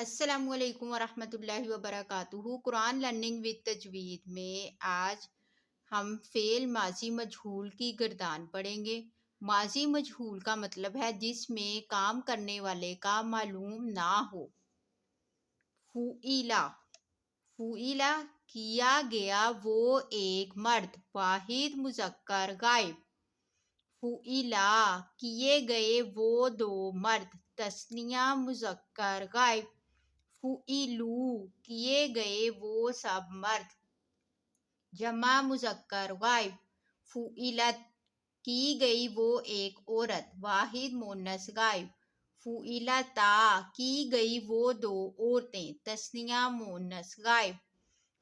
السلام علیکم ورحمۃ اللہ وبرکاتہ۔ قرآن لرننگ وتھ تجوید میں آج ہم فعل ماضی مجہول کی گردان پڑھیں گے۔ ماضی مجہول کا مطلب ہے جس میں کام کرنے والے کا معلوم نہ ہو۔ فعیلا، فعیلا کیا گیا وہ ایک مرد، واحد مذکر غائب۔ فعیلا کیے گئے وہ دو مرد، تثنیہ مذکر غائب۔ فعیلو کیے گئے وہ سب مرد، جمع مذکر غائب۔ فعیلت کی گئی وہ ایک عورت، واحد مؤنث غائب۔ فعیلتا کی گئی وہ دو عورتیں، تثنیہ مؤنث غائب۔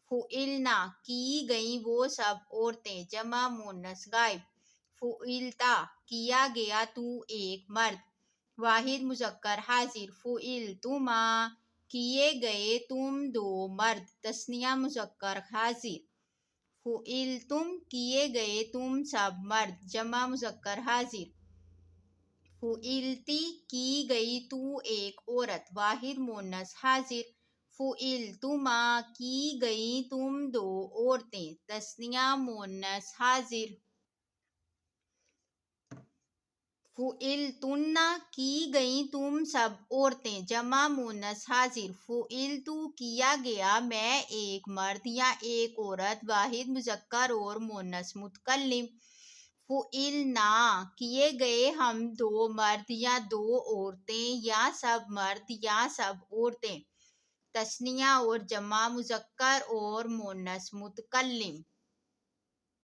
فعلنا کی گئی وہ سب عورتیں، جمع مؤنث غائب۔ فعلتا کیا گیا تو ایک مرد، واحد مذکر حاضر۔ فعلتما کیے گئے تم دو مرد، تثنیہ مذکر حاضر۔ فعلتم کیے گئے تم سب مرد، جمع مذکر حاضر۔ فعلتی کی گئی تو ایک عورت، واحد مؤنث حاضر۔ فعلتما کی گئی تم دو عورتیں، تثنیہ مؤنث حاضر۔ فعلتن کی گئیں تم سب عورتیں، جمع مؤنث حاضر۔ فعلتو کیا گیا میں ایک مرد یا ایک عورت، واحد مذکر اور مؤنث متکلم۔ فعلنا کیے گئے ہم دو مرد یا دو عورتیں یا سب مرد یا سب عورتیں، تثنیہ اور جمع مذکر اور مؤنث متکلم۔